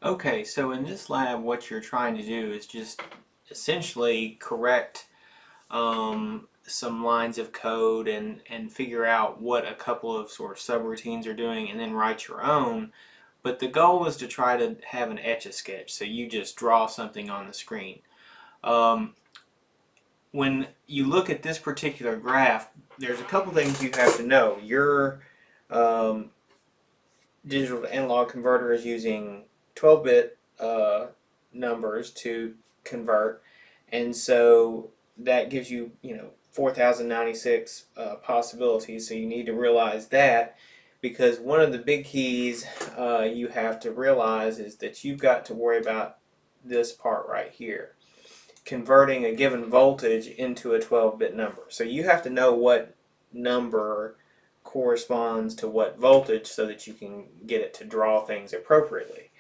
Okay, so in this lab, what you're trying to do is just essentially correct some lines of code and figure out what a couple of sort of subroutines are doing and then write your own. But the goal is to try to have an etch-a-sketch, so you just draw something on the screen. Um, when you look at this particular graph, there's a couple things you have to know. Your um, digital to analog converter is using 12-bit numbers to convert, and so that gives you 4096 possibilities. So you need to realize that, because one of the big keys you have to realize is that you've got to worry about this part right here, converting a given voltage into a 12-bit number. So you have to know what number corresponds to what voltage so that you can get it to draw things appropriately.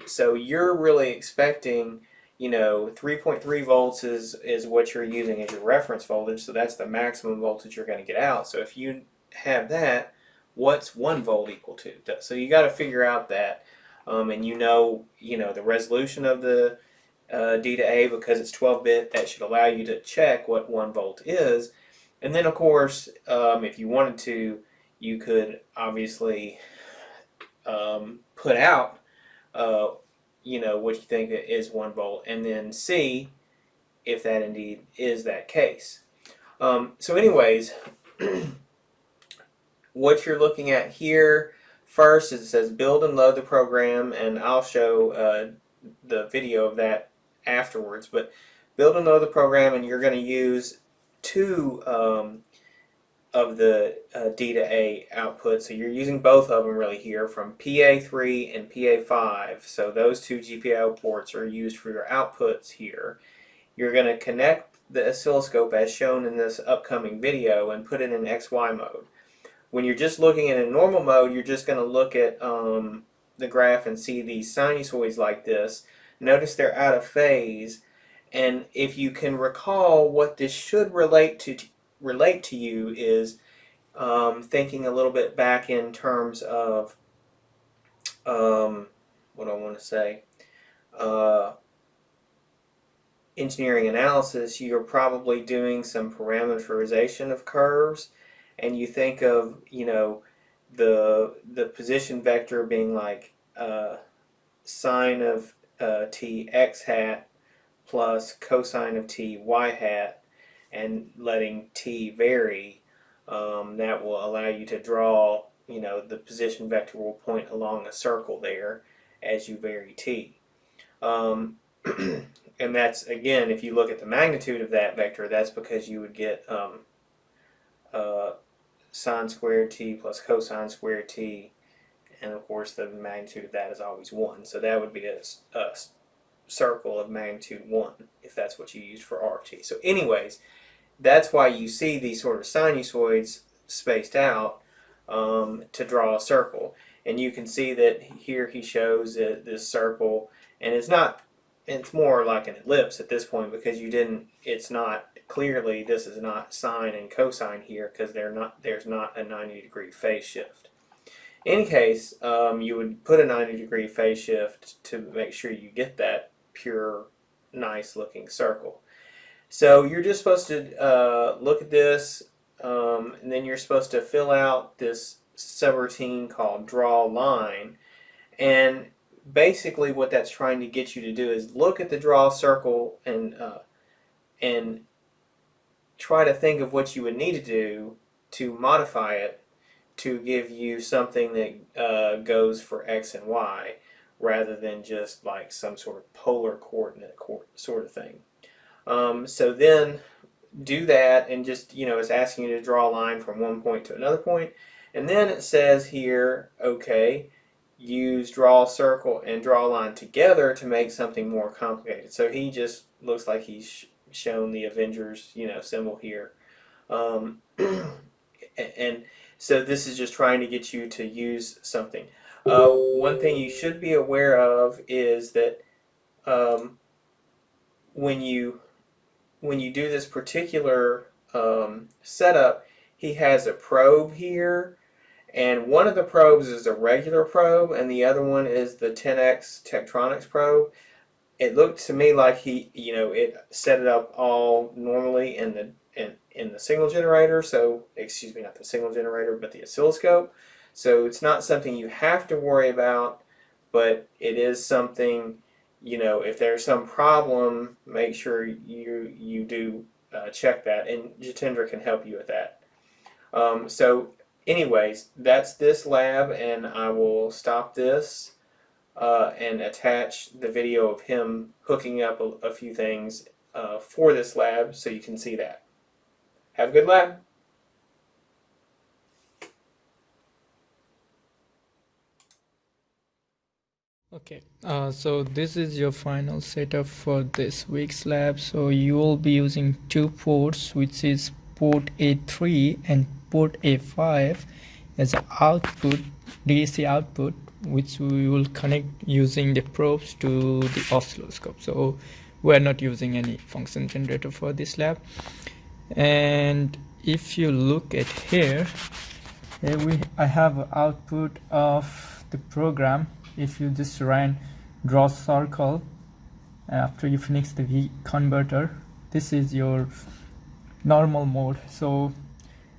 So you're really expecting, 3.3 volts is what you're using as your reference voltage, so that's the maximum voltage you're going to get out. So if you have that, what's 1 volt equal to? So you got to figure out that, and the resolution of the D to A, because it's 12-bit, that should allow you to check what 1 volt is. And then, of course, if you wanted to, you could obviously put out, what you think is 1 volt, and then see if that indeed is that case. So anyways, what you're looking at here first is it says build and load the program, and I'll show the video of that afterwards. But build and load the program, and you're going to use two of the D to A outputs. So you're using both of them really here, from PA3 and PA5. So those two GPIO ports are used for your outputs here. You're going to connect the oscilloscope as shown in this upcoming video and put it in XY mode. When you're just looking in a normal mode, you're just going to look at the graph and see these sinusoids like this. Notice they're out of phase, and if you can recall, what this should relate to you is thinking a little bit back in terms of what I want to say, engineering analysis. You're probably doing some parameterization of curves, and you think of the position vector being like sine of t x hat plus cosine of t y hat, and letting t vary. That will allow you to draw, the position vector will point along a circle there as you vary t. And that's, again, if you look at the magnitude of that vector, that's because you would get sine squared t plus cosine squared t, and of course the magnitude of that is always 1. So that would be a circle of magnitude 1 if that's what you use for r of t. So anyways, that's why you see these sort of sinusoids spaced out to draw a circle. And you can see that here he shows this circle, and it's more like an ellipse at this point, because it's not clearly, this is not sine and cosine here, because there's not a 90-degree phase shift. In any case, you would put a 90-degree phase shift to make sure you get that pure, nice looking circle. So you're just supposed to look at this, and then you're supposed to fill out this subroutine called draw line. And basically what that's trying to get you to do is look at the draw circle and try to think of what you would need to do to modify it to give you something that goes for x and y, rather than just like some sort of polar coordinate sort of thing. So then do that, and just, it's asking you to draw a line from one point to another point. And then it says here, okay, use draw circle and draw line together to make something more complicated. So he just looks like he's shown the Avengers, symbol here. And so this is just trying to get you to use something. One thing you should be aware of is that when you do this particular setup, he has a probe here, And one of the probes is a regular probe, and the other one is the 10x Tektronix probe. It looked to me like it set it up all normally in the signal generator. So, excuse me, not the signal generator, but the oscilloscope. So it's not something you have to worry about, but it is something, if there's some problem, make sure you do check that, and Jitendra can help you with that. So anyways, that's this lab, and I will stop this and attach the video of him hooking up a few things for this lab so you can see that. Have a good lab. Okay, so this is your final setup for this week's lab. So you will be using two ports, which is port A3 and port A5 as an output, DAC output, which we will connect using the probes to the oscilloscope. So we're not using any function generator for this lab. And if you look at here I have an output of the program. If you just run draw circle after you finish the V converter, this is your normal mode. So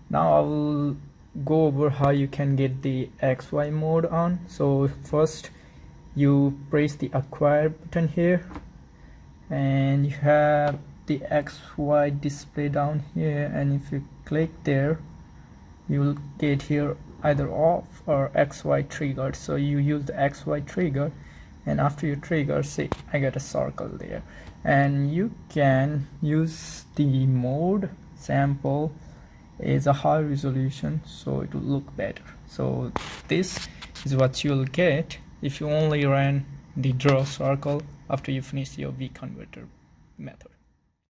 now I will go over how you can get the XY mode on. So first you press the acquire button here, and you have the XY display down here, and if you click there, you will get here either off or XY triggered. So you use the XY trigger, and after you trigger, see, I got a circle there. And you can use the mode sample is a high resolution, so it will look better. So this is what you'll get if you only run the draw circle after you finish your V converter method.